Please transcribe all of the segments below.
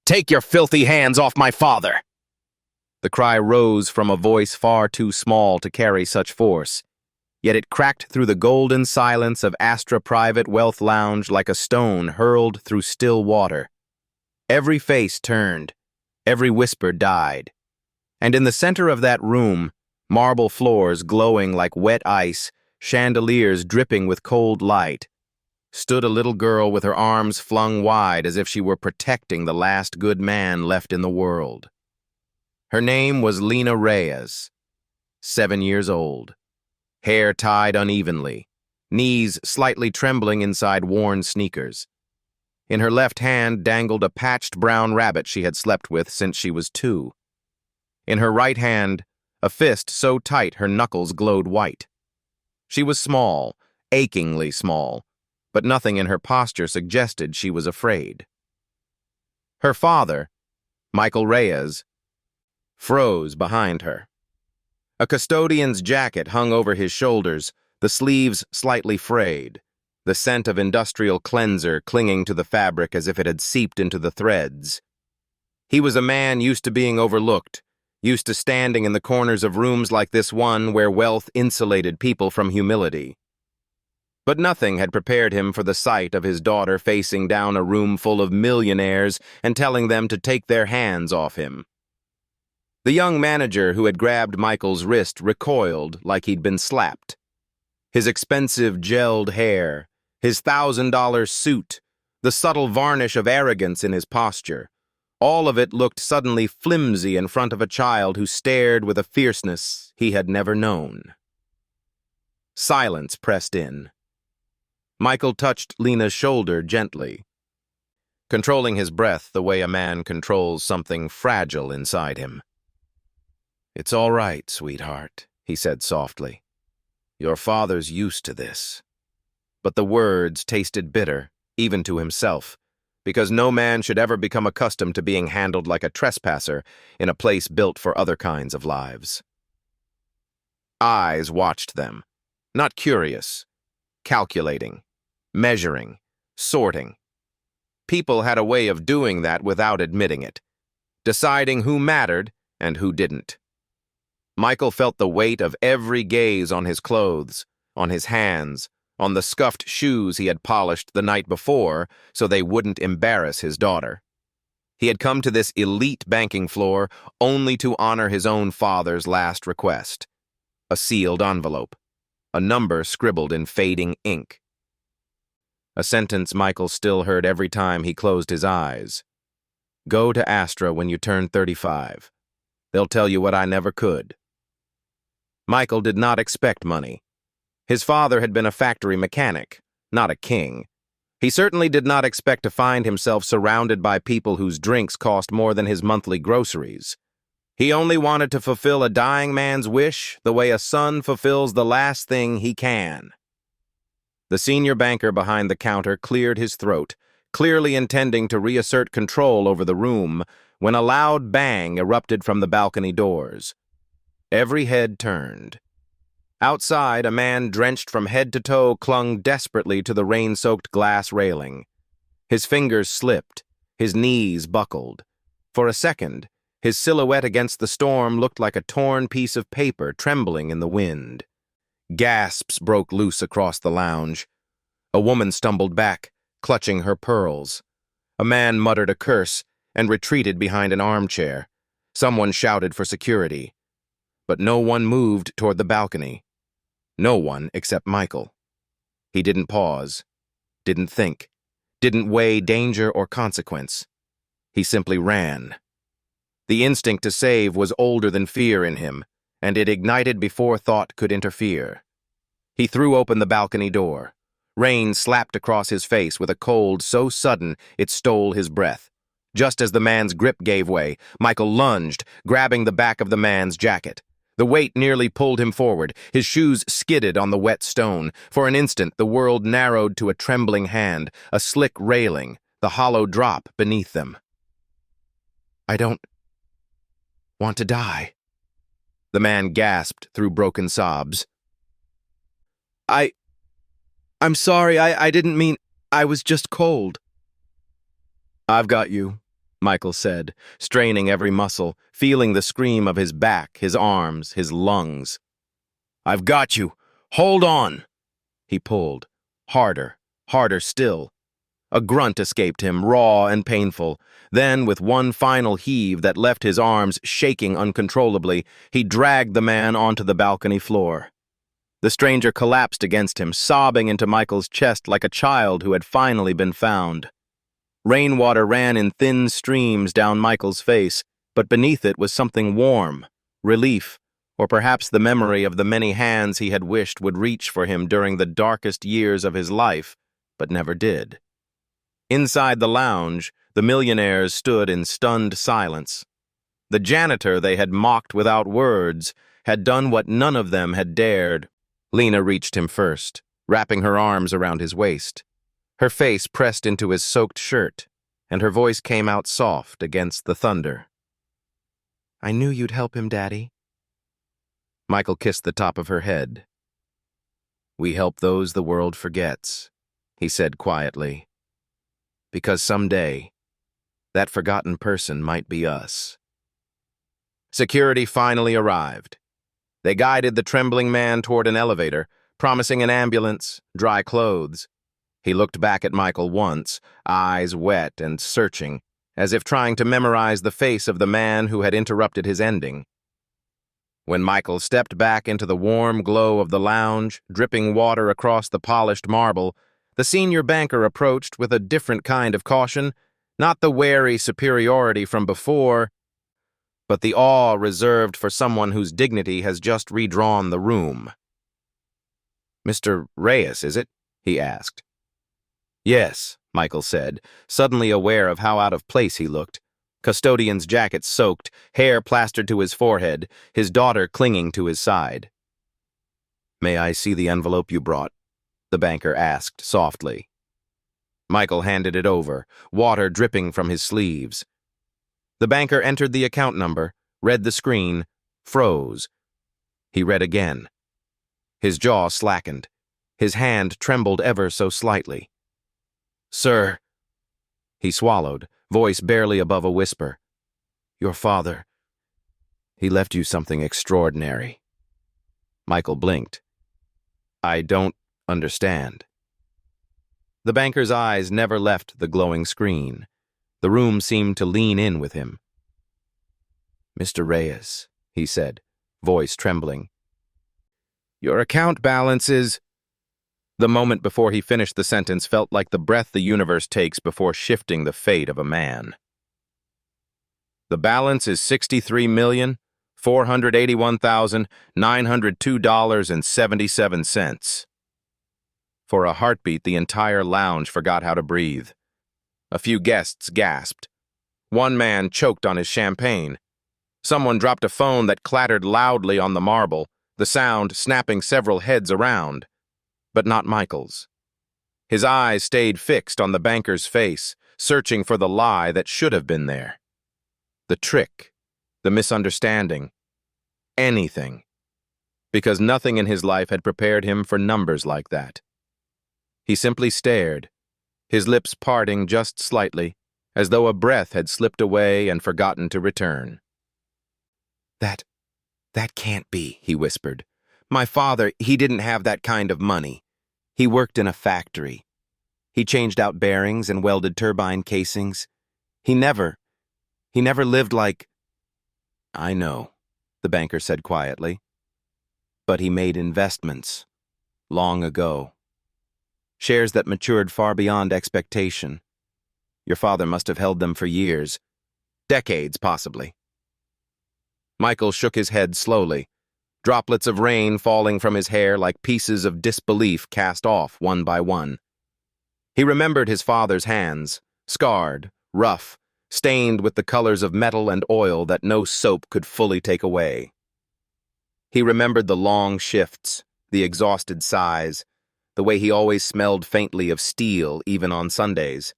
Take your filthy hands off my father! The cry rose from a voice far too small to carry such force, yet it cracked through the golden silence of Astra Private Wealth Lounge like a stone hurled through still water. Every face turned, every whisper died, and in the center of that room, marble floors glowing like wet ice, chandeliers dripping with cold light, stood a little girl with her arms flung wide as if she were protecting the last good man left in the world. Her name was Lena Reyes, 7 years old, hair tied unevenly, knees slightly trembling inside worn sneakers. In her left hand dangled a patched brown rabbit she had slept with since she was 2. In her right hand, a fist so tight her knuckles glowed white. She was small, achingly small, but nothing in her posture suggested she was afraid. Her father, Michael Reyes, froze behind her. A custodian's jacket hung over his shoulders, the sleeves slightly frayed, the scent of industrial cleanser clinging to the fabric as if it had seeped into the threads. He was a man used to being overlooked, used to standing in the corners of rooms like this one where wealth insulated people from humility. But nothing had prepared him for the sight of his daughter facing down a room full of millionaires and telling them to take their hands off him. The young manager who had grabbed Michael's wrist recoiled like he'd been slapped. His expensive gelled hair, his $1,000 suit, the subtle varnish of arrogance in his posture, all of it looked suddenly flimsy in front of a child who stared with a fierceness he had never known. Silence pressed in. Michael touched Lena's shoulder gently, controlling his breath the way a man controls something fragile inside him. "It's all right, sweetheart," he said softly. "Your father's used to this." But the words tasted bitter, even to himself, because no man should ever become accustomed to being handled like a trespasser in a place built for other kinds of lives. Eyes watched them, not curious, calculating, measuring, sorting. People had a way of doing that without admitting it, deciding who mattered and who didn't. Michael felt the weight of every gaze on his clothes, on his hands, on the scuffed shoes he had polished the night before so they wouldn't embarrass his daughter. He had come to this elite banking floor only to honor his own father's last request. A sealed envelope, a number scribbled in fading ink. A sentence Michael still heard every time he closed his eyes. "Go to Astra when you turn 35. They'll tell you what I never could." Michael did not expect money. His father had been a factory mechanic, not a king. He certainly did not expect to find himself surrounded by people whose drinks cost more than his monthly groceries. He only wanted to fulfill a dying man's wish the way a son fulfills the last thing he can. The senior banker behind the counter cleared his throat, clearly intending to reassert control over the room, when a loud bang erupted from the balcony doors. Every head turned. Outside, a man drenched from head to toe clung desperately to the rain-soaked glass railing. His fingers slipped, his knees buckled. For a second, his silhouette against the storm looked like a torn piece of paper trembling in the wind. Gasps broke loose across the lounge. A woman stumbled back, clutching her pearls. A man muttered a curse and retreated behind an armchair. Someone shouted for security. But no one moved toward the balcony. No one except Michael. He didn't pause, didn't think, didn't weigh danger or consequence. He simply ran. The instinct to save was older than fear in him, and it ignited before thought could interfere. He threw open the balcony door. Rain slapped across his face with a cold so sudden it stole his breath. Just as the man's grip gave way, Michael lunged, grabbing the back of the man's jacket. The weight nearly pulled him forward. His shoes skidded on the wet stone. For an instant, the world narrowed to a trembling hand, a slick railing, the hollow drop beneath them. "I don't want to die," the man gasped through broken sobs. I'm sorry, I didn't mean, I was just cold." "I've got you," Michael said, straining every muscle, feeling the scream of his back, his arms, his lungs. "I've got you! Hold on!" He pulled. Harder, harder still. A grunt escaped him, raw and painful. Then, with one final heave that left his arms shaking uncontrollably, he dragged the man onto the balcony floor. The stranger collapsed against him, sobbing into Michael's chest like a child who had finally been found. Rainwater ran in thin streams down Michael's face, but beneath it was something warm, relief, or perhaps the memory of the many hands he had wished would reach for him during the darkest years of his life, but never did. Inside the lounge, the millionaires stood in stunned silence. The janitor they had mocked without words had done what none of them had dared. Lena reached him first, wrapping her arms around his waist. Her face pressed into his soaked shirt, and her voice came out soft against the thunder. "I knew you'd help him, Daddy." Michael kissed the top of her head. "We help those the world forgets," he said quietly. "Because someday, that forgotten person might be us." Security finally arrived. They guided the trembling man toward an elevator, promising an ambulance, dry clothes. He looked back at Michael once, eyes wet and searching, as if trying to memorize the face of the man who had interrupted his ending. When Michael stepped back into the warm glow of the lounge, dripping water across the polished marble, the senior banker approached with a different kind of caution, not the wary superiority from before, but the awe reserved for someone whose dignity has just redrawn the room. "Mr. Reyes, is it?" he asked. "Yes," Michael said, suddenly aware of how out of place he looked. Custodian's jacket soaked, hair plastered to his forehead, his daughter clinging to his side. "May I see the envelope you brought?" the banker asked softly. Michael handed it over, water dripping from his sleeves. The banker entered the account number, read the screen, froze. He read again. His jaw slackened. His hand trembled ever so slightly. "Sir," he swallowed, voice barely above a whisper. "Your father, he left you something extraordinary." Michael blinked. "I don't understand." The banker's eyes never left the glowing screen. The room seemed to lean in with him. "Mr. Reyes," he said, voice trembling. "Your account balance is—" The moment before he finished the sentence felt like the breath the universe takes before shifting the fate of a man. "The balance is $63,481,902.77. For a heartbeat, the entire lounge forgot how to breathe. A few guests gasped. One man choked on his champagne. Someone dropped a phone that clattered loudly on the marble, the sound snapping several heads around. But not Michael's. His eyes stayed fixed on the banker's face, searching for the lie that should have been there. The trick, the misunderstanding, anything. Because nothing in his life had prepared him for numbers like that. He simply stared, his lips parting just slightly, as though a breath had slipped away and forgotten to return. That can't be," he whispered. "My father, he didn't have that kind of money. He worked in a factory. He changed out bearings and welded turbine casings. He never lived like—" "I know," the banker said quietly. "But he made investments. Long ago. Shares that matured far beyond expectation. Your father must have held them for years. Decades, possibly." Michael shook his head slowly, droplets of rain falling from his hair like pieces of disbelief cast off one by one. He remembered his father's hands, scarred, rough, stained with the colors of metal and oil that no soap could fully take away. He remembered the long shifts, the exhausted sighs, the way he always smelled faintly of steel even on Sundays.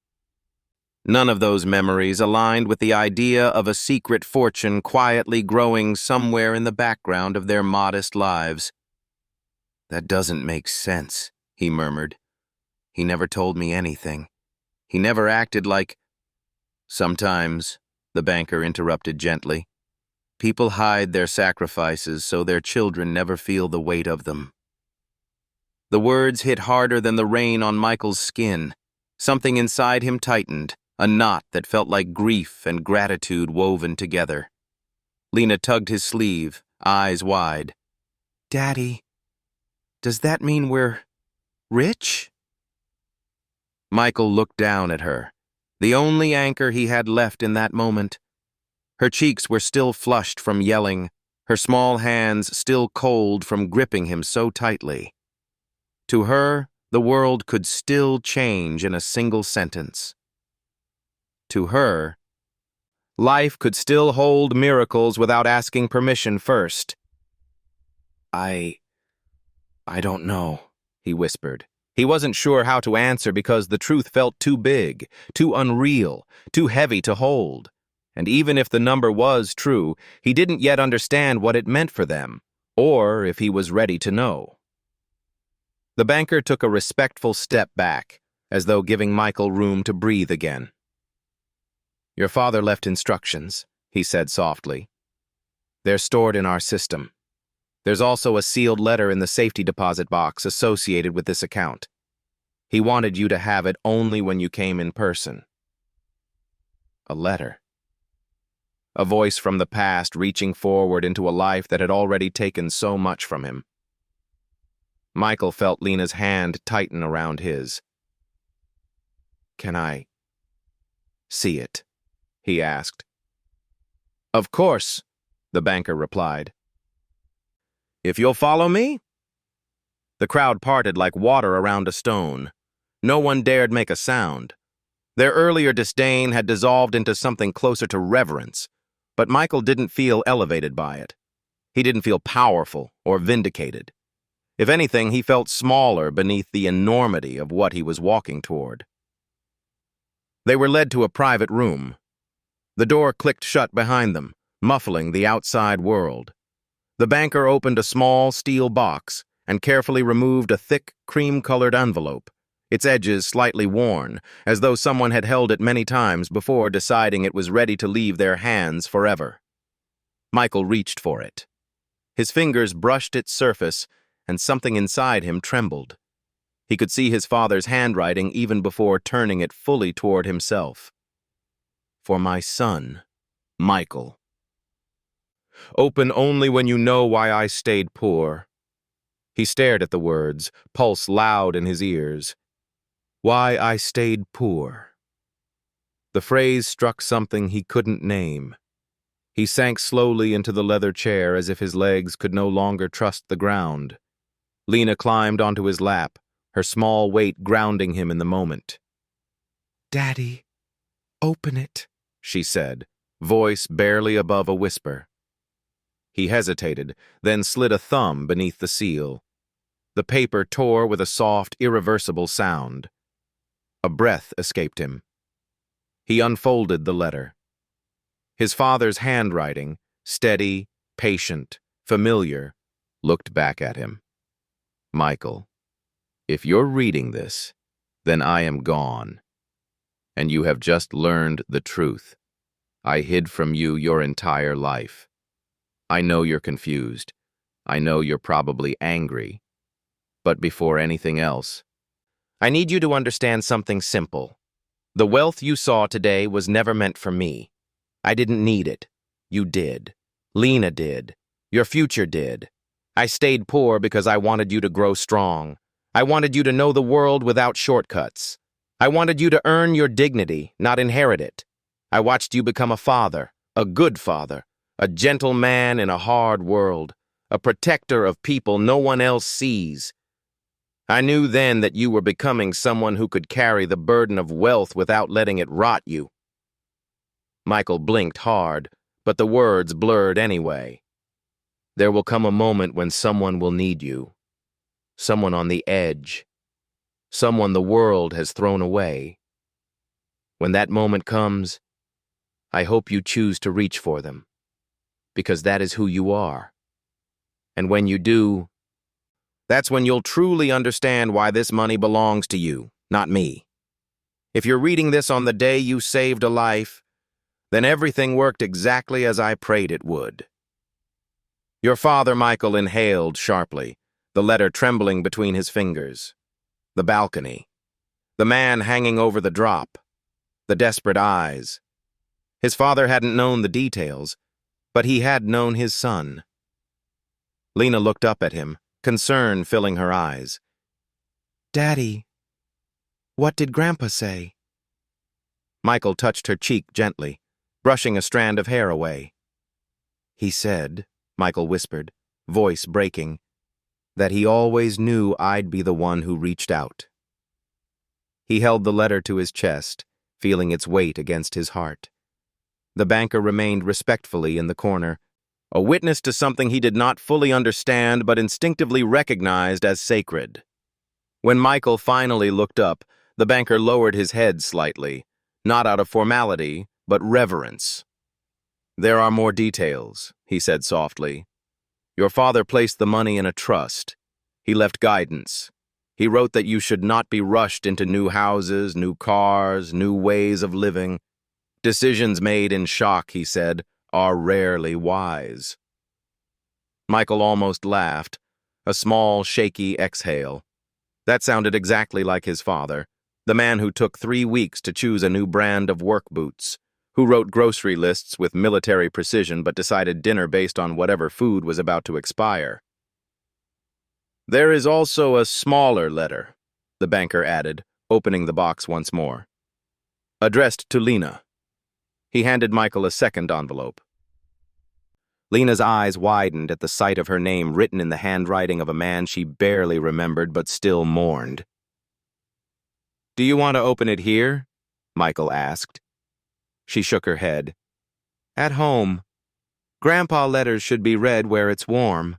None of those memories aligned with the idea of a secret fortune quietly growing somewhere in the background of their modest lives. "That doesn't make sense," he murmured. "He never told me anything. He never acted like—" Sometimes, the banker interrupted gently, people hide their sacrifices so their children never feel the weight of them. The words hit harder than the rain on Michael's skin. Something inside him tightened, a knot that felt like grief and gratitude woven together. Lena tugged his sleeve, eyes wide. "Daddy, does that mean we're rich?" Michael looked down at her, the only anchor he had left in that moment. Her cheeks were still flushed from yelling, her small hands still cold from gripping him so tightly. To her, the world could still change in a single sentence. To her, life could still hold miracles without asking permission first. I don't know," he whispered. He wasn't sure how to answer because the truth felt too big, too unreal, too heavy to hold. And even if the number was true, he didn't yet understand what it meant for them, or if he was ready to know. The banker took a respectful step back, as though giving Michael room to breathe again. "Your father left instructions," he said softly. "They're stored in our system. There's also a sealed letter in the safety deposit box associated with this account. He wanted you to have it only when you came in person." A letter. A voice from the past reaching forward into a life that had already taken so much from him. Michael felt Lena's hand tighten around his. "Can I see it?" he asked. "Of course," the banker replied. "If you'll follow me?" The crowd parted like water around a stone. No one dared make a sound. Their earlier disdain had dissolved into something closer to reverence, but Michael didn't feel elevated by it. He didn't feel powerful or vindicated. If anything, he felt smaller beneath the enormity of what he was walking toward. They were led to a private room. The door clicked shut behind them, muffling the outside world. The banker opened a small steel box and carefully removed a thick, cream-colored envelope, its edges slightly worn, as though someone had held it many times before deciding it was ready to leave their hands forever. Michael reached for it. His fingers brushed its surface, and something inside him trembled. He could see his father's handwriting even before turning it fully toward himself. "For my son, Michael. Open only when you know why I stayed poor." He stared at the words, pulse loud in his ears. "Why I stayed poor." The phrase struck something he couldn't name. He sank slowly into the leather chair as if his legs could no longer trust the ground. Lena climbed onto his lap, her small weight grounding him in the moment. "Daddy, open it," she said, voice barely above a whisper. He hesitated, then slid a thumb beneath the seal. The paper tore with a soft, irreversible sound. A breath escaped him. He unfolded the letter. His father's handwriting, steady, patient, familiar, looked back at him. "Michael, if you're reading this, then I am gone. And you have just learned the truth. I hid from you your entire life. I know you're confused. I know you're probably angry. But before anything else, I need you to understand something simple. The wealth you saw today was never meant for me. I didn't need it. You did. Lena did. Your future did. I stayed poor because I wanted you to grow strong. I wanted you to know the world without shortcuts. I wanted you to earn your dignity, not inherit it. I watched you become a father, a good father, a gentle man in a hard world, a protector of people no one else sees. I knew then that you were becoming someone who could carry the burden of wealth without letting it rot you." Michael blinked hard, but the words blurred anyway. "There will come a moment when someone will need you. Someone on the edge. Someone the world has thrown away. When that moment comes, I hope you choose to reach for them, because that is who you are. And when you do, that's when you'll truly understand why this money belongs to you, not me. If you're reading this on the day you saved a life, Then everything worked exactly as I prayed it would. Your father, Michael, inhaled sharply, the letter trembling between his fingers. The balcony. The man hanging over the drop. The desperate eyes. His father hadn't known the details, but he had known his son. Lena looked up at him, concern filling her eyes. "Daddy, what did Grandpa say?" Michael touched her cheek gently, brushing a strand of hair away. "He said," Michael whispered, voice breaking, "that he always knew I'd be the one who reached out." He held the letter to his chest, feeling its weight against his heart. The banker remained respectfully in the corner, a witness to something he did not fully understand but instinctively recognized as sacred. When Michael finally looked up, the banker lowered his head slightly, not out of formality, but reverence. "There are more details," he said softly. "Your father placed the money in a trust. He left guidance. He wrote that you should not be rushed into new houses, new cars, new ways of living. Decisions made in shock, he said, are rarely wise." Michael almost laughed, a small, shaky exhale. That sounded exactly like his father, the man who took 3 weeks to choose a new brand of work boots, who wrote grocery lists with military precision but decided dinner based on whatever food was about to expire. "There is also a smaller letter," the banker added, opening the box once more. "Addressed to Lena." He handed Michael a second envelope. Lena's eyes widened at the sight of her name written in the handwriting of a man she barely remembered but still mourned. "Do you want to open it here?" Michael asked. She shook her head. "At home. Grandpa letters should be read where it's warm."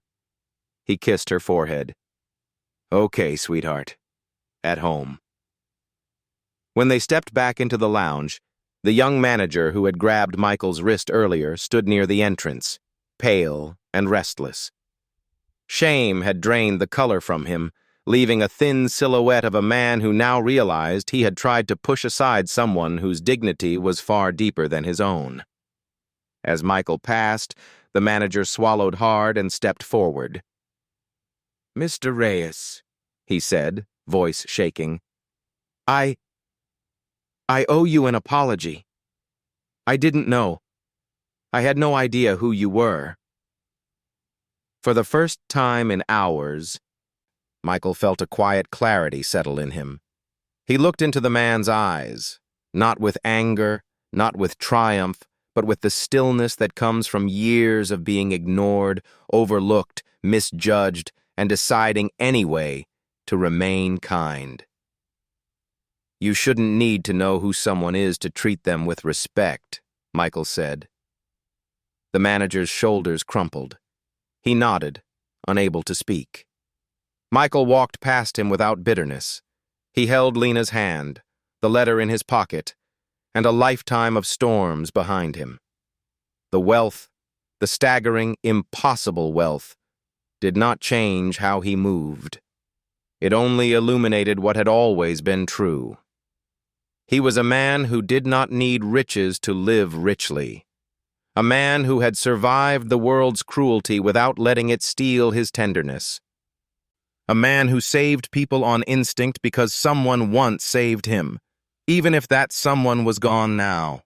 He kissed her forehead. "Okay, sweetheart. At home." When they stepped back into the lounge, the young manager who had grabbed Michael's wrist earlier stood near the entrance, pale and restless. Shame had drained the color from him, leaving a thin silhouette of a man who now realized he had tried to push aside someone whose dignity was far deeper than his own. As Michael passed, the manager swallowed hard and stepped forward. "Mr. Reyes," he said, voice shaking, I owe you an apology. I didn't know. I had no idea who you were." For the first time in hours, Michael felt a quiet clarity settle in him. He looked into the man's eyes, not with anger, not with triumph, but with the stillness that comes from years of being ignored, overlooked, misjudged, and deciding anyway to remain kind. "You shouldn't need to know who someone is to treat them with respect," Michael said. The manager's shoulders crumpled. He nodded, unable to speak. Michael walked past him without bitterness. He held Lena's hand, the letter in his pocket, and a lifetime of storms behind him. The wealth, the staggering, impossible wealth, did not change how he moved. It only illuminated what had always been true. He was a man who did not need riches to live richly. A man who had survived the world's cruelty without letting it steal his tenderness. A man who saved people on instinct because someone once saved him, even if that someone was gone now.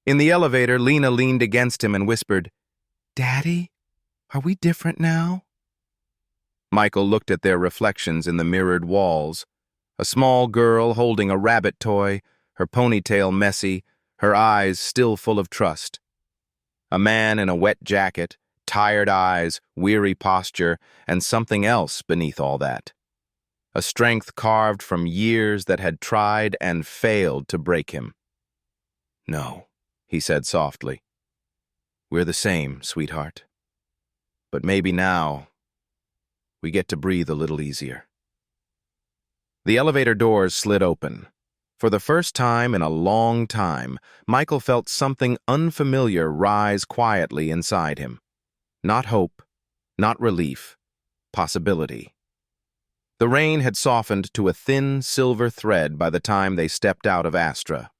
In the elevator, Lena leaned against him and whispered, "Daddy, are we different now?" Michael looked at their reflections in the mirrored walls. A small girl holding a rabbit toy, her ponytail messy, her eyes still full of trust. A man in a wet jacket, tired eyes, weary posture, and something else beneath all that. A strength carved from years that had tried and failed to break him. "No," he said softly. "We're the same, sweetheart. But maybe now we get to breathe a little easier." The elevator doors slid open. For the first time in a long time, Michael felt something unfamiliar rise quietly inside him. Not hope, not relief, possibility. The rain had softened to a thin silver thread by the time they stepped out of Astra.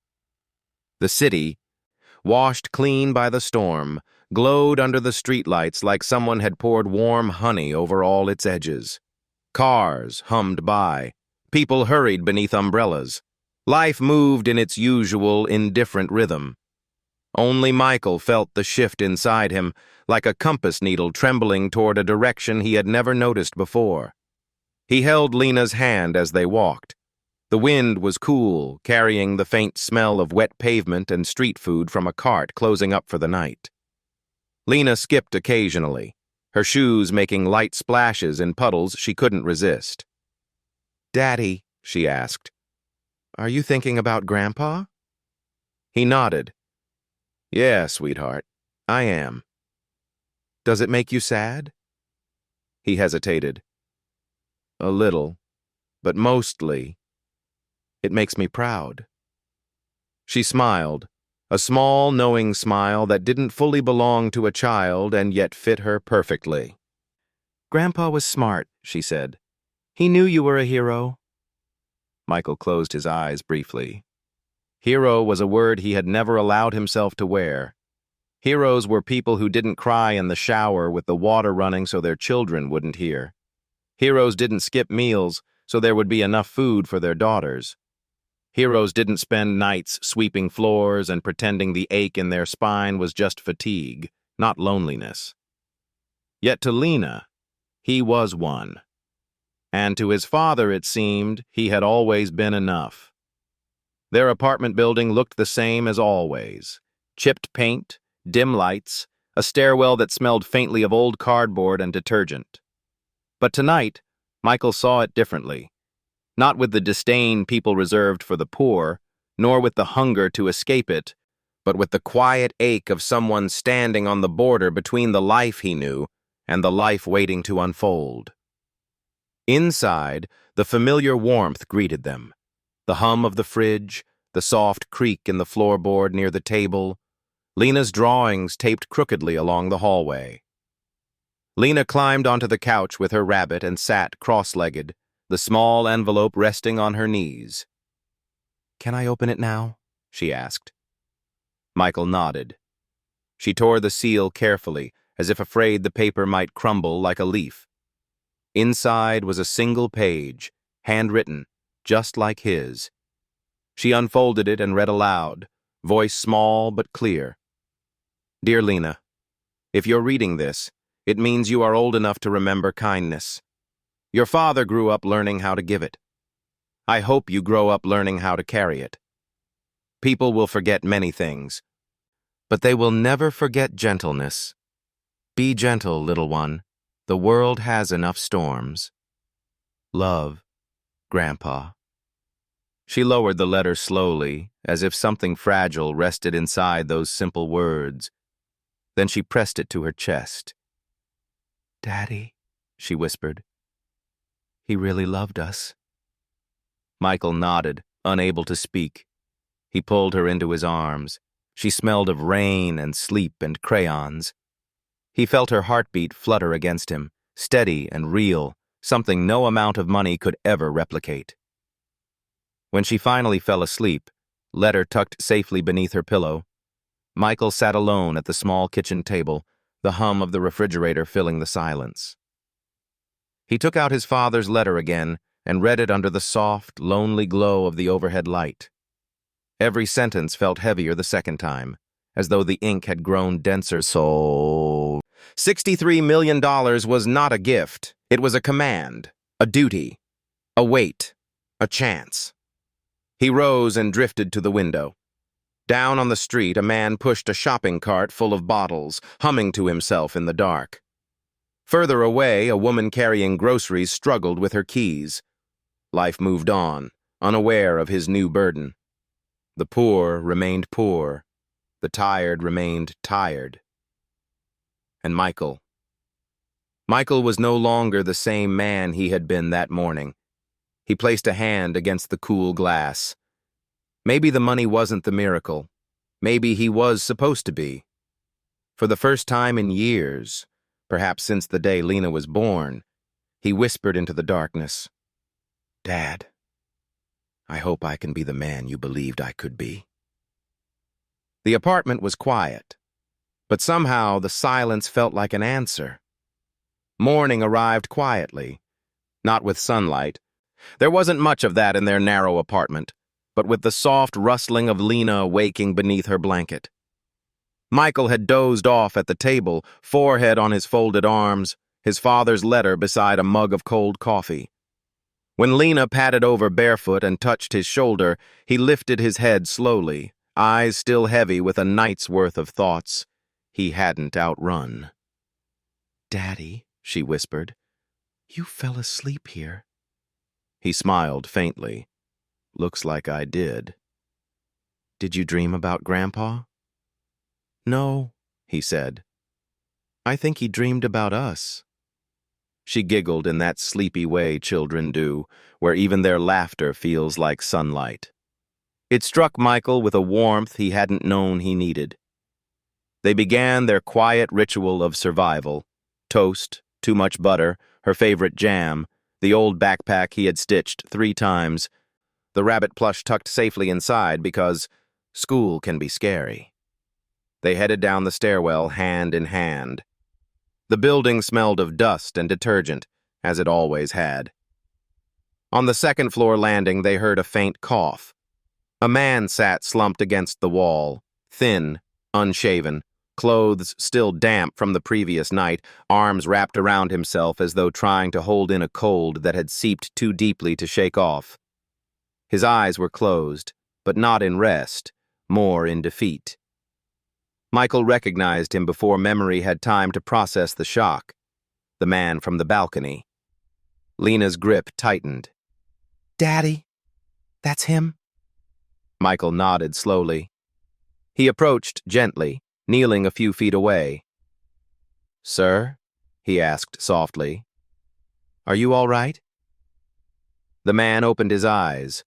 The city, washed clean by the storm, glowed under the streetlights like someone had poured warm honey over all its edges. Cars hummed by. People hurried beneath umbrellas. Life moved in its usual, indifferent rhythm. Only Michael felt the shift inside him, like a compass needle trembling toward a direction he had never noticed before. He held Lena's hand as they walked. The wind was cool, carrying the faint smell of wet pavement and street food from a cart closing up for the night. Lena skipped occasionally, her shoes making light splashes in puddles she couldn't resist. "Daddy," she asked, "are you thinking about Grandpa?" He nodded. "Yeah, sweetheart, I am." "Does it make you sad?" He hesitated. "A little, but mostly, it makes me proud." She smiled, a small, knowing smile that didn't fully belong to a child and yet fit her perfectly. "Grandpa was smart," she said. "He knew you were a hero." Michael closed his eyes briefly. Hero was a word he had never allowed himself to wear. Heroes were people who didn't cry in the shower with the water running so their children wouldn't hear. Heroes didn't skip meals so there would be enough food for their daughters. Heroes didn't spend nights sweeping floors and pretending the ache in their spine was just fatigue, not loneliness. Yet to Lena, he was one. And to his father, it seemed, he had always been enough. Their apartment building looked the same as always. Chipped paint, dim lights, a stairwell that smelled faintly of old cardboard and detergent. But tonight, Michael saw it differently. Not with the disdain people reserved for the poor, nor with the hunger to escape it, but with the quiet ache of someone standing on the border between the life he knew and the life waiting to unfold. Inside, the familiar warmth greeted them. The hum of the fridge, the soft creak in the floorboard near the table, Lena's drawings taped crookedly along the hallway. Lena climbed onto the couch with her rabbit and sat cross-legged, the small envelope resting on her knees. "Can I open it now?" she asked. Michael nodded. She tore the seal carefully, as if afraid the paper might crumble like a leaf. Inside was a single page, handwritten, just like his. She unfolded it and read aloud, voice small but clear. "Dear Lena, if you're reading this, it means you are old enough to remember kindness. Your father grew up learning how to give it. I hope you grow up learning how to carry it. People will forget many things, but they will never forget gentleness. Be gentle, little one. The world has enough storms. Love, Grandpa." She lowered the letter slowly, as if something fragile rested inside those simple words. Then she pressed it to her chest. "Daddy," she whispered. "He really loved us." Michael nodded, unable to speak. He pulled her into his arms. She smelled of rain and sleep and crayons. He felt her heartbeat flutter against him, steady and real, something no amount of money could ever replicate. When she finally fell asleep, letter tucked safely beneath her pillow, Michael sat alone at the small kitchen table, the hum of the refrigerator filling the silence. He took out his father's letter again and read it under the soft, lonely glow of the overhead light. Every sentence felt heavier the second time, as though the ink had grown denser. So, $63 million was not a gift. It was a command, a duty, a weight, a chance. He rose and drifted to the window. Down on the street, a man pushed a shopping cart full of bottles, humming to himself in the dark. Further away, a woman carrying groceries struggled with her keys. Life moved on, unaware of his new burden. The poor remained poor. The tired remained tired. And Michael. Michael was no longer the same man he had been that morning. He placed a hand against the cool glass. Maybe the money wasn't the miracle. Maybe he was supposed to be. For the first time in years, perhaps since the day Lena was born, he whispered into the darkness, "Dad, I hope I can be the man you believed I could be." The apartment was quiet, but somehow the silence felt like an answer. Morning arrived quietly, not with sunlight. There wasn't much of that in their narrow apartment, but with the soft rustling of Lena waking beneath her blanket. Michael had dozed off at the table, forehead on his folded arms, his father's letter beside a mug of cold coffee. When Lena padded over barefoot and touched his shoulder, he lifted his head slowly, eyes still heavy with a night's worth of thoughts he hadn't outrun. "Daddy," she whispered, "you fell asleep here." He smiled faintly. "Looks like I did." "Did you dream about Grandpa?" "No," he said. "I think he dreamed about us." She giggled in that sleepy way children do, where even their laughter feels like sunlight. It struck Michael with a warmth he hadn't known he needed. They began their quiet ritual of survival: toast, too much butter, her favorite jam, the old backpack he had stitched 3 times, the rabbit plush tucked safely inside because school can be scary. They headed down the stairwell hand in hand. The building smelled of dust and detergent, as it always had. On the second-floor landing, they heard a faint cough. A man sat slumped against the wall, thin, unshaven, clothes still damp from the previous night, arms wrapped around himself as though trying to hold in a cold that had seeped too deeply to shake off. His eyes were closed, but not in rest, more in defeat. Michael recognized him before memory had time to process the shock. The man from the balcony. Lena's grip tightened. "Daddy, that's him?" Michael nodded slowly. He approached gently, kneeling a few feet away. "Sir?" he asked softly. "Are you all right?" The man opened his eyes,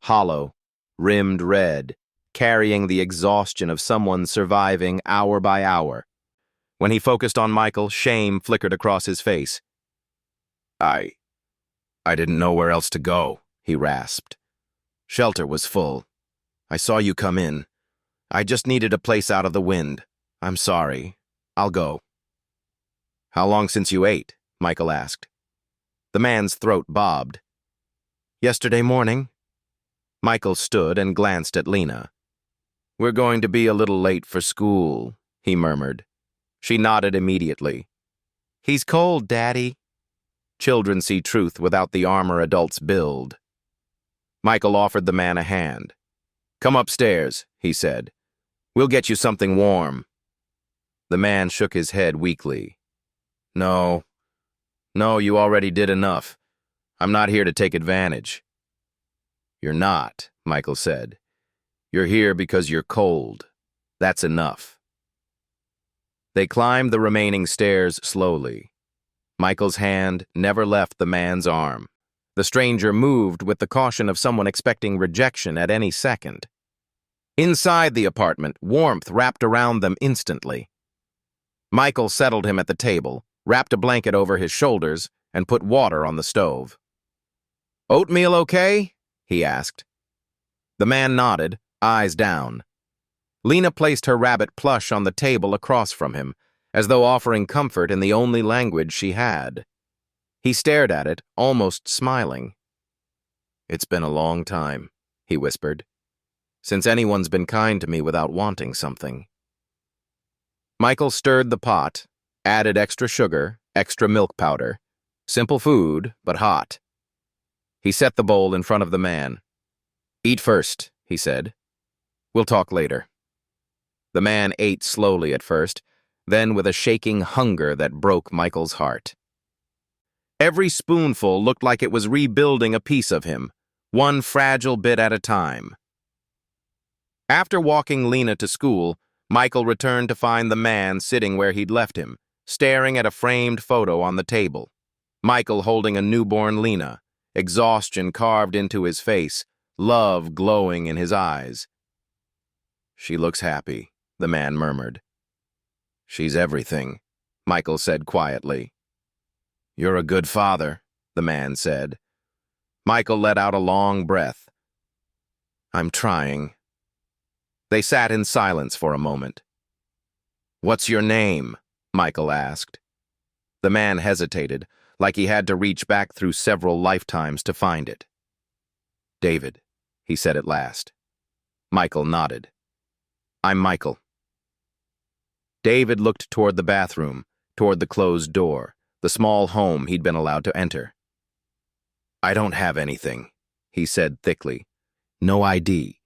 hollow, rimmed red, carrying the exhaustion of someone surviving hour by hour. When he focused on Michael, shame flickered across his face. I didn't know where else to go," he rasped. "Shelter was full. I saw you come in. I just needed a place out of the wind. I'm sorry. I'll go." "How long since you ate?" Michael asked. The man's throat bobbed. "Yesterday morning." Michael stood and glanced at Lena. "We're going to be a little late for school," he murmured. She nodded immediately. "He's cold, Daddy." Children see truth without the armor adults build. Michael offered the man a hand. "Come upstairs," he said. "We'll get you something warm." The man shook his head weakly. No, you already did enough. I'm not here to take advantage." "You're not," Michael said. "You're here because you're cold. That's enough." They climbed the remaining stairs slowly. Michael's hand never left the man's arm. The stranger moved with the caution of someone expecting rejection at any second. Inside the apartment, warmth wrapped around them instantly. Michael settled him at the table, wrapped a blanket over his shoulders, and put water on the stove. "Oatmeal okay?" he asked. The man nodded, eyes down. Lena placed her rabbit plush on the table across from him, as though offering comfort in the only language she had. He stared at it, almost smiling. "It's been a long time," he whispered, "since anyone's been kind to me without wanting something." Michael stirred the pot, added extra sugar, extra milk powder. Simple food, but hot. He set the bowl in front of the man. "Eat first," he said. "We'll talk later." The man ate slowly at first, then with a shaking hunger that broke Michael's heart. Every spoonful looked like it was rebuilding a piece of him, one fragile bit at a time. After walking Lena to school, Michael returned to find the man sitting where he'd left him, staring at a framed photo on the table. Michael holding a newborn Lena, exhaustion carved into his face, love glowing in his eyes. "She looks happy," the man murmured. "She's everything," Michael said quietly. "You're a good father," the man said. Michael let out a long breath. "I'm trying." They sat in silence for a moment. "What's your name?" Michael asked. The man hesitated, like he had to reach back through several lifetimes to find it. "David," he said at last. Michael nodded. "I'm Michael." David looked toward the bathroom, toward the closed door, the small home he'd been allowed to enter. "I don't have anything," he said thickly. "No ID.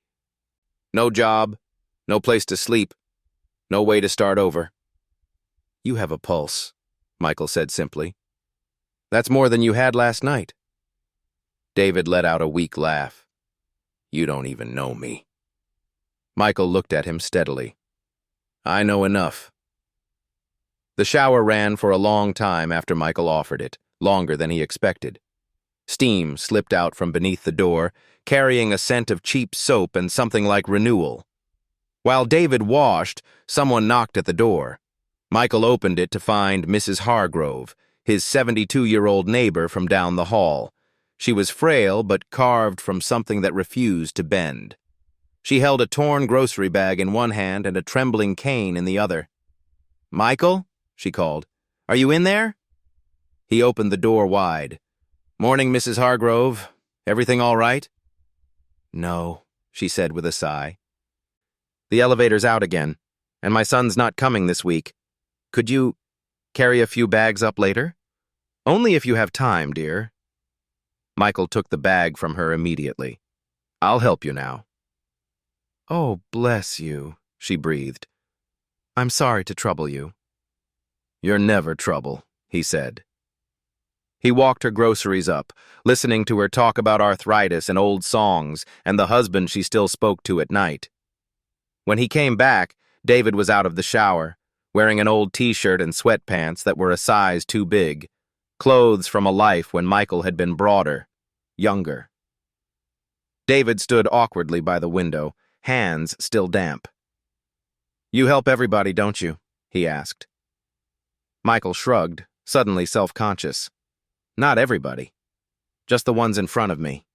No job, no place to sleep, no way to start over." "You have a pulse," Michael said simply. "That's more than you had last night." David let out a weak laugh. "You don't even know me." Michael looked at him steadily. "I know enough." The shower ran for a long time after Michael offered it, longer than he expected. Steam slipped out from beneath the door, carrying a scent of cheap soap and something like renewal. While David washed, someone knocked at the door. Michael opened it to find Mrs. Hargrove, his 72-year-old neighbor from down the hall. She was frail but carved from something that refused to bend. She held a torn grocery bag in one hand and a trembling cane in the other. "Michael?" she called. "Are you in there?" He opened the door wide. "Morning, Mrs. Hargrove. Everything all right?" "No," she said with a sigh. "The elevator's out again, and my son's not coming this week. Could you carry a few bags up later? Only if you have time, dear." Michael took the bag from her immediately. "I'll help you now." "Oh, bless you," she breathed. "I'm sorry to trouble you." "You're never trouble," he said. He walked her groceries up, listening to her talk about arthritis and old songs and the husband she still spoke to at night. When he came back, David was out of the shower, wearing an old t-shirt and sweatpants that were a size too big, clothes from a life when Michael had been broader, younger. David stood awkwardly by the window, hands still damp. "You help everybody, don't you?" he asked. Michael shrugged, suddenly self-conscious. "Not everybody. Just the ones in front of me."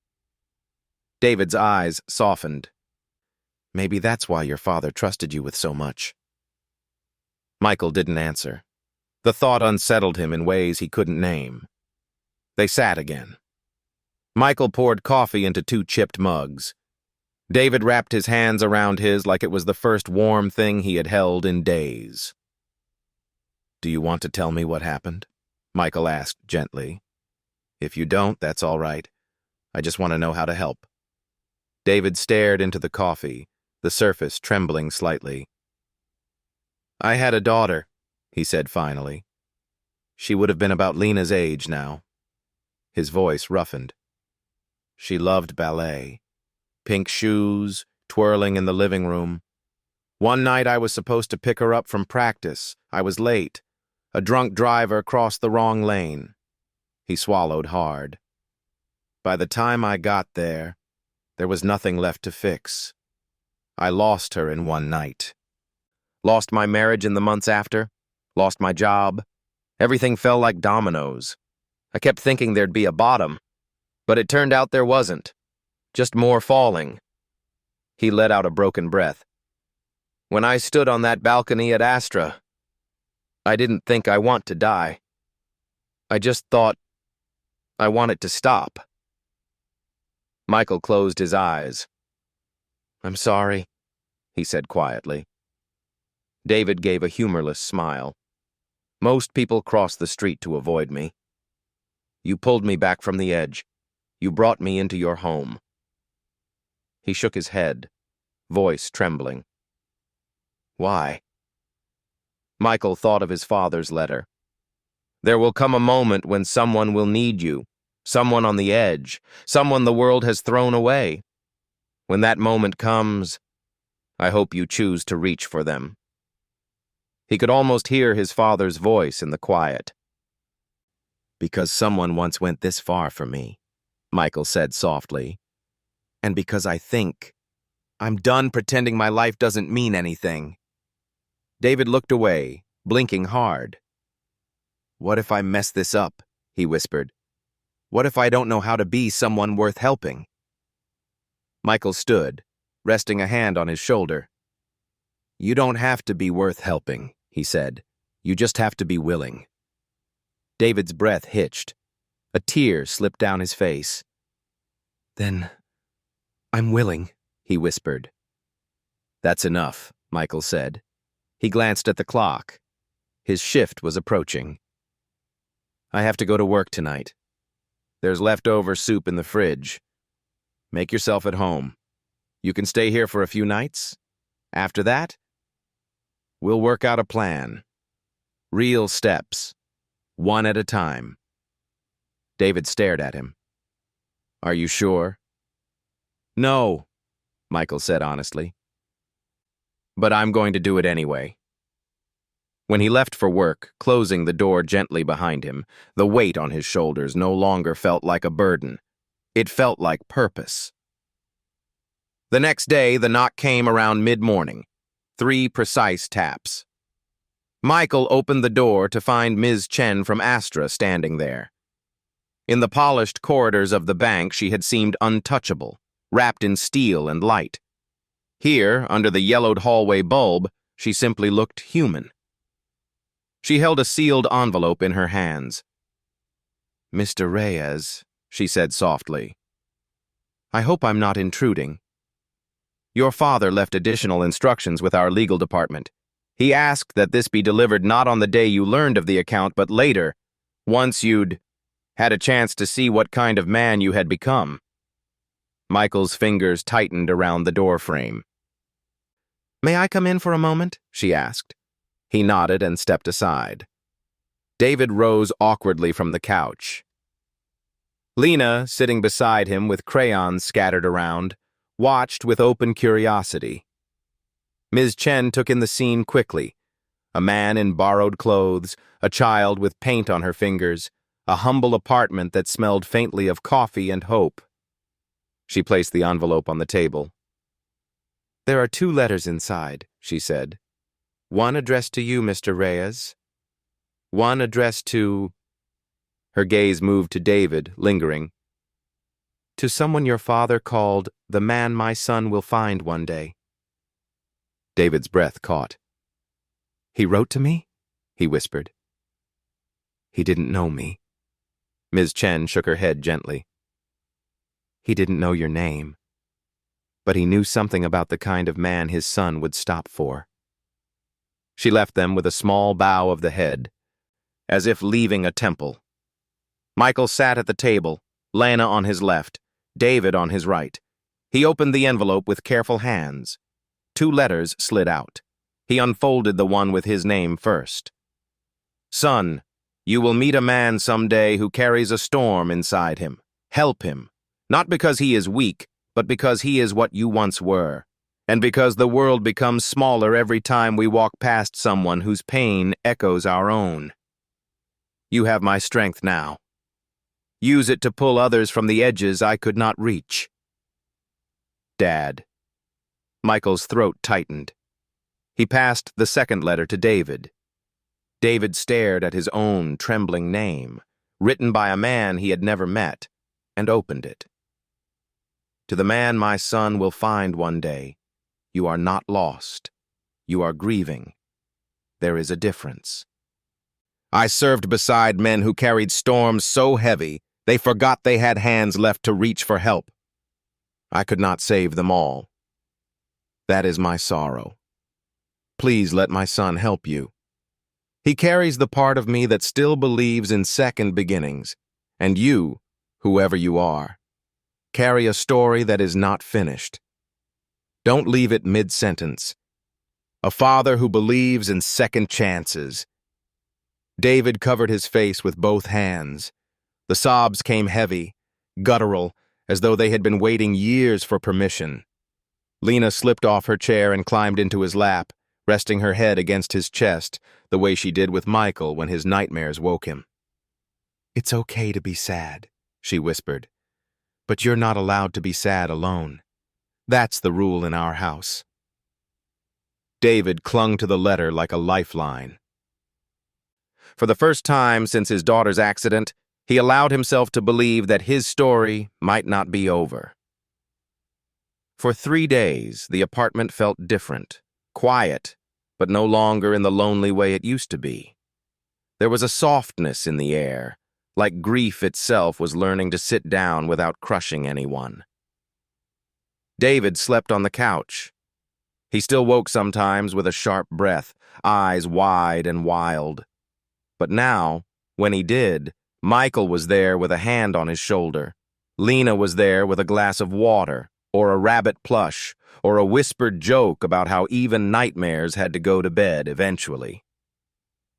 David's eyes softened. "Maybe that's why your father trusted you with so much." Michael didn't answer. The thought unsettled him in ways he couldn't name. They sat again. Michael poured coffee into 2 chipped mugs. David wrapped his hands around his like it was the first warm thing he had held in days. "Do you want to tell me what happened?" Michael asked gently. "If you don't, that's all right. I just want to know how to help." David stared into the coffee, the surface trembling slightly. "I had a daughter," he said finally. "She would have been about Lena's age now." His voice roughened. "She loved ballet. Pink shoes, twirling in the living room. One night I was supposed to pick her up from practice. I was late. A drunk driver crossed the wrong lane." He swallowed hard. "By the time I got there was nothing left to fix. I lost her in one night. Lost my marriage in the months after. Lost my job. Everything fell like dominoes. I kept thinking there'd be a bottom, but it turned out there wasn't. Just more falling." He let out a broken breath. "When I stood on that balcony at Astra, I didn't think I want to die. I just thought I want it to stop." Michael closed his eyes. "I'm sorry," he said quietly. David gave a humorless smile. "Most people cross the street to avoid me. You pulled me back from the edge. You brought me into your home." He shook his head, voice trembling. "Why?" Michael thought of his father's letter. "There will come a moment when someone will need you, someone on the edge, someone the world has thrown away. When that moment comes, I hope you choose to reach for them." He could almost hear his father's voice in the quiet. "Because someone once went this far for me," Michael said softly. "And because I think I'm done pretending my life doesn't mean anything." David looked away, blinking hard. "What if I mess this up?" he whispered. "What if I don't know how to be someone worth helping?" Michael stood, resting a hand on his shoulder. "You don't have to be worth helping," he said. "You just have to be willing." David's breath hitched. A tear slipped down his face. "Then I'm willing," he whispered. "That's enough," Michael said. He glanced at the clock. His shift was approaching. "I have to go to work tonight. There's leftover soup in the fridge. Make yourself at home. You can stay here for a few nights. After that, we'll work out a plan. Real steps, one at a time." David stared at him. "Are you sure?" "No," Michael said honestly. "But I'm going to do it anyway." When he left for work, closing the door gently behind him, the weight on his shoulders no longer felt like a burden. It felt like purpose. The next day, the knock came around mid-morning. 3 precise taps. Michael opened the door to find Ms. Chen from Astra standing there. In the polished corridors of the bank, she had seemed untouchable, wrapped in steel and light. Here, under the yellowed hallway bulb, she simply looked human. She held a sealed envelope in her hands. "Mr. Reyes," she said softly, "I hope I'm not intruding. Your father left additional instructions with our legal department. He asked that this be delivered not on the day you learned of the account, but later, once you'd had a chance to see what kind of man you had become." Michael's fingers tightened around the door frame. "May I come in for a moment?" she asked. He nodded and stepped aside. David rose awkwardly from the couch. Lena, sitting beside him with crayons scattered around, watched with open curiosity. Ms. Chen took in the scene quickly. A man in borrowed clothes, a child with paint on her fingers, a humble apartment that smelled faintly of coffee and hope. She placed the envelope on the table. "There are 2 letters inside," she said. "One addressed to you, Mr. Reyes. One addressed to—" Her gaze moved to David, lingering. "To someone your father called the man my son will find one day." David's breath caught. "He wrote to me?" he whispered. "He didn't know me." Ms. Chen shook her head gently. "He didn't know your name, but he knew something about the kind of man his son would stop for." She left them with a small bow of the head, as if leaving a temple. Michael sat at the table, Lana on his left, David on his right. He opened the envelope with careful hands. 2 letters slid out. He unfolded the one with his name first. "Son, you will meet a man someday who carries a storm inside him. Help him, not because he is weak, but because he is what you once were. And because the world becomes smaller every time we walk past someone whose pain echoes our own. You have my strength now. Use it to pull others from the edges I could not reach." "Dad." Michael's throat tightened. He passed the second letter to David. David stared at his own trembling name, written by a man he had never met, and opened it. "To the man my son will find one day, you are not lost. You are grieving. There is a difference. I served beside men who carried storms so heavy they forgot they had hands left to reach for help. I could not save them all. That is my sorrow. Please let my son help you. He carries the part of me that still believes in second beginnings, and you, whoever you are, carry a story that is not finished. Don't leave it mid-sentence. A father who believes in second chances." David covered his face with both hands. The sobs came heavy, guttural, as though they had been waiting years for permission. Lena slipped off her chair and climbed into his lap, resting her head against his chest, the way she did with Michael when his nightmares woke him. "It's okay to be sad," she whispered. "But you're not allowed to be sad alone. That's the rule in our house." David clung to the letter like a lifeline. For the first time since his daughter's accident, he allowed himself to believe that his story might not be over. For 3 days, the apartment felt different, quiet, but no longer in the lonely way it used to be. There was a softness in the air, like grief itself was learning to sit down without crushing anyone. David slept on the couch. He still woke sometimes with a sharp breath, eyes wide and wild. But now, when he did, Michael was there with a hand on his shoulder. Lena was there with a glass of water, or a rabbit plush, or a whispered joke about how even nightmares had to go to bed eventually.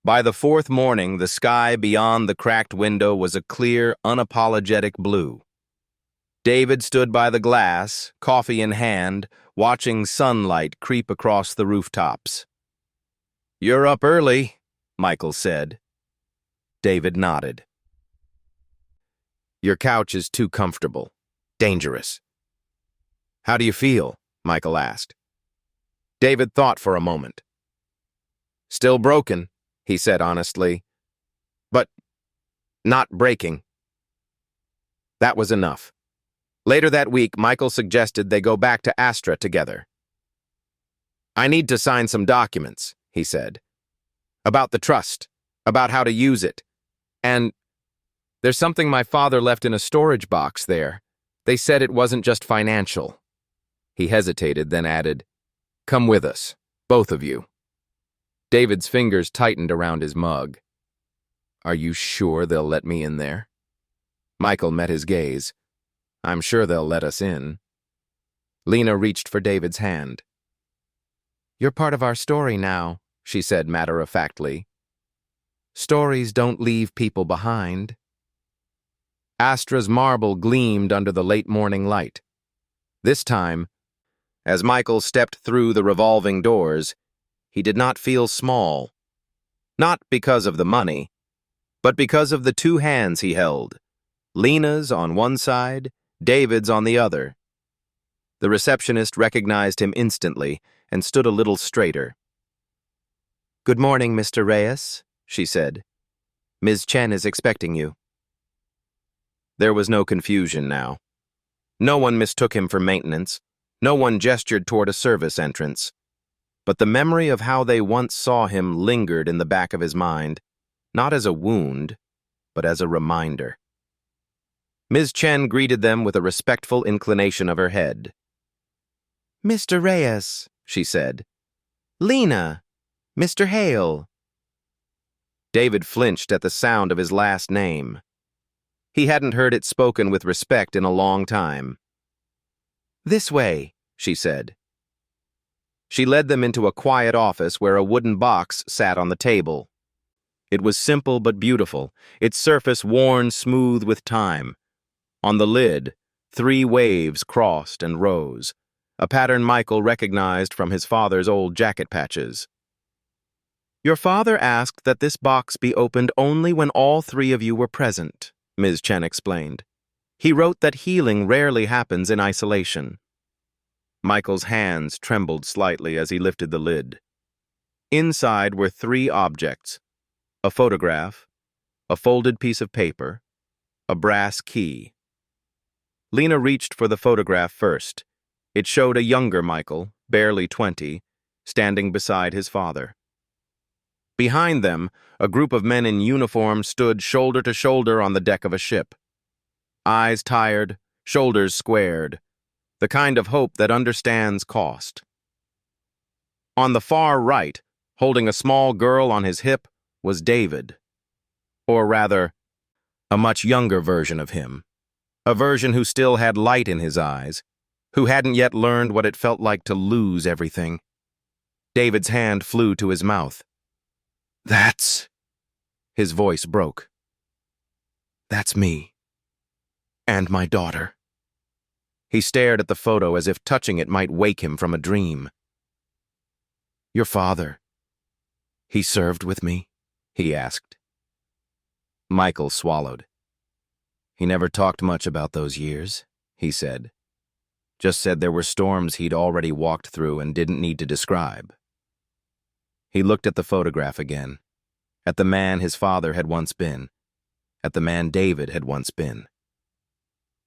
By the fourth morning, the sky beyond the cracked window was a clear, unapologetic blue. David stood by the glass, coffee in hand, watching sunlight creep across the rooftops. "You're up early," Michael said. David nodded. "Your couch is too comfortable. Dangerous." "How do you feel?" Michael asked. David thought for a moment. "Still broken," he said honestly. "But not breaking." That was enough. Later that week, Michael suggested they go back to Astra together. "I need to sign some documents," he said. "About the trust, about how to use it. And there's something my father left in a storage box there. They said it wasn't just financial." He hesitated, then added, "Come with us, both of you." David's fingers tightened around his mug. "Are you sure they'll let me in there?" Michael met his gaze. "I'm sure they'll let us in." Lena reached for David's hand. "You're part of our story now," she said matter-of-factly. "Stories don't leave people behind." Astra's marble gleamed under the late morning light. This time, as Michael stepped through the revolving doors, he did not feel small. Not because of the money, but because of the two hands he held, Lena's on one side, David's on the other. The receptionist recognized him instantly and stood a little straighter. "Good morning, Mr. Reyes," she said. "Ms. Chen is expecting you." There was no confusion now. No one mistook him for maintenance. No one gestured toward a service entrance. But the memory of how they once saw him lingered in the back of his mind, not as a wound, but as a reminder. Ms. Chen greeted them with a respectful inclination of her head. "Mr. Reyes," she said. "Lena, Mr. Hale." David flinched at the sound of his last name. He hadn't heard it spoken with respect in a long time. "This way," she said. She led them into a quiet office where a wooden box sat on the table. It was simple but beautiful, its surface worn smooth with time. On the lid, 3 waves crossed and rose, a pattern Michael recognized from his father's old jacket patches. "Your father asked that this box be opened only when all 3 of you were present," Ms. Chen explained. "He wrote that healing rarely happens in isolation." Michael's hands trembled slightly as he lifted the lid. Inside were 3 objects: a photograph, a folded piece of paper, a brass key. Lena reached for the photograph first. It showed a younger Michael, barely 20, standing beside his father. Behind them, a group of men in uniform stood shoulder to shoulder on the deck of a ship. Eyes tired, shoulders squared, the kind of hope that understands cost. On the far right, holding a small girl on his hip, was David. Or rather, a much younger version of him. A version who still had light in his eyes, who hadn't yet learned what it felt like to lose everything. David's hand flew to his mouth. "That's..." His voice broke. "That's me. And my daughter." He stared at the photo as if touching it might wake him from a dream. "Your father, he served with me?" he asked. Michael swallowed. "He never talked much about those years," he said. "Just said there were storms he'd already walked through and didn't need to describe." He looked at the photograph again, at the man his father had once been, at the man David had once been.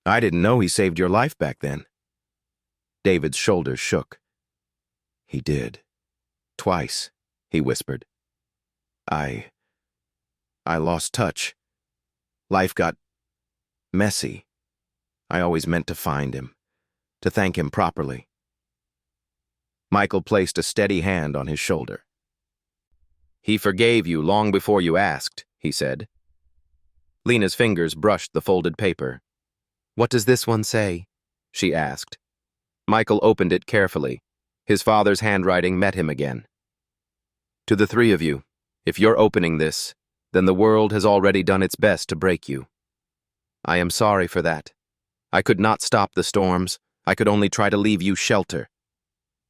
"I didn't know he saved your life back then." David's shoulders shook. "He did," Twice, he whispered. I lost touch. Life got messy. I always meant to find him, to thank him properly. Michael placed a steady hand on his shoulder. He forgave you long before you asked, he said. Lena's fingers brushed the folded paper. What does this one say? She asked. Michael opened it carefully. His father's handwriting met him again. To the three of you, if you're opening this, then the world has already done its best to break you. I am sorry for that. I could not stop the storms. I could only try to leave you shelter.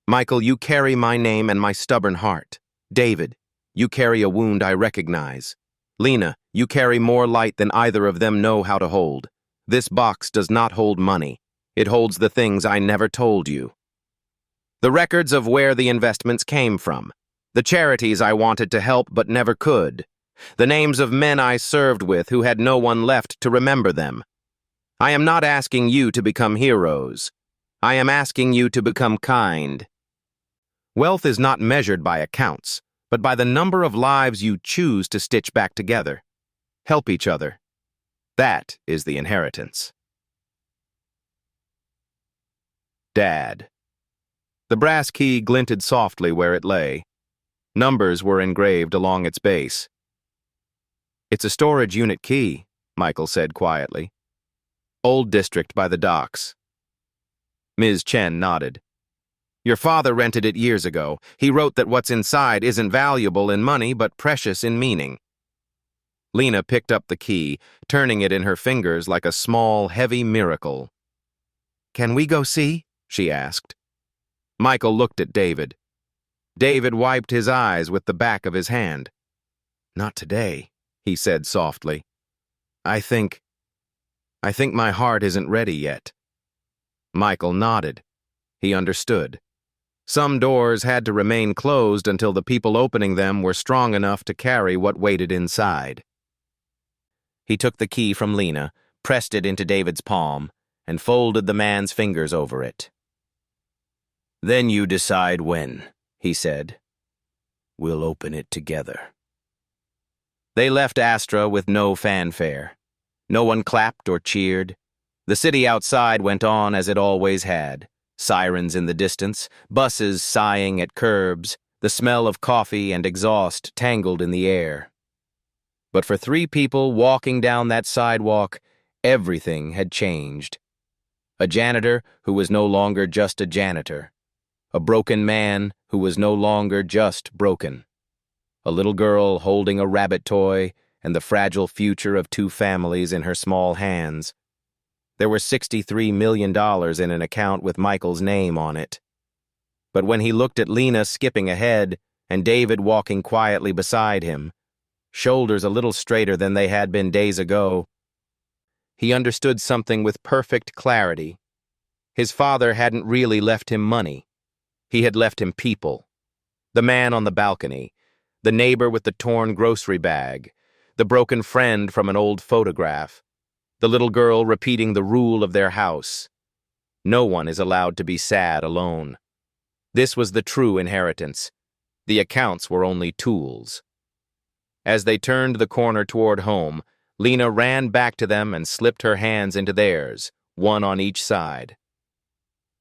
Michael, you carry my name and my stubborn heart. David, you carry a wound I recognize. Lena, you carry more light than either of them know how to hold. This box does not hold money. It holds the things I never told you. The records of where the investments came from. The charities I wanted to help but never could. The names of men I served with who had no one left to remember them. I am not asking you to become heroes. I am asking you to become kind. Wealth is not measured by accounts, but by the number of lives you choose to stitch back together. Help each other. That is the inheritance. Dad. The brass key glinted softly where it lay. Numbers were engraved along its base. It's a storage unit key, Michael said quietly. Old district by the docks. Ms. Chen nodded. Your father rented it years ago. He wrote that what's inside isn't valuable in money but precious in meaning. Lena picked up the key, turning it in her fingers like a small, heavy miracle. Can we go see? She asked. Michael looked at David. David wiped his eyes with the back of his hand. Not today, he said softly. I think my heart isn't ready yet. Michael nodded. He understood. Some doors had to remain closed until the people opening them were strong enough to carry what waited inside. He took the key from Lena, pressed it into David's palm, and folded the man's fingers over it. Then you decide when, he said. We'll open it together. They left Astra with no fanfare. No one clapped or cheered. The city outside went on as it always had. Sirens in the distance, buses sighing at curbs, the smell of coffee and exhaust tangled in the air. But for three people walking down that sidewalk, everything had changed. A janitor who was no longer just a janitor. A broken man who was no longer just broken. A little girl holding a rabbit toy and the fragile future of two families in her small hands. There were $63 million in an account with Michael's name on it. But when he looked at Lena skipping ahead and David walking quietly beside him, shoulders a little straighter than they had been days ago, he understood something with perfect clarity. His father hadn't really left him money. He had left him people. The man on the balcony, the neighbor with the torn grocery bag, the broken friend from an old photograph, the little girl repeating the rule of their house. No one is allowed to be sad alone. This was the true inheritance. The accounts were only tools. As they turned the corner toward home, Lena ran back to them and slipped her hands into theirs, one on each side.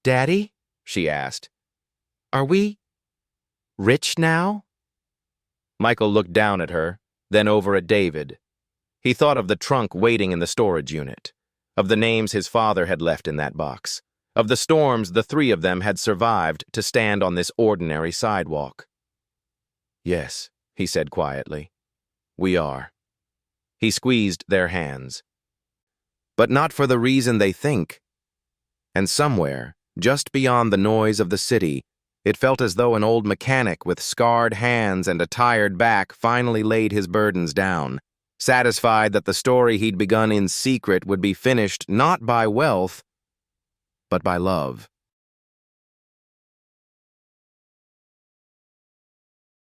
Daddy? She asked. Are we rich now? Michael looked down at her, then over at David. He thought of the trunk waiting in the storage unit, of the names his father had left in that box, of the storms the three of them had survived to stand on this ordinary sidewalk. Yes, he said quietly. We are. He squeezed their hands. But not for the reason they think. And somewhere, just beyond the noise of the city, it felt as though an old mechanic with scarred hands and a tired back finally laid his burdens down, satisfied that the story he'd begun in secret would be finished not by wealth, but by love.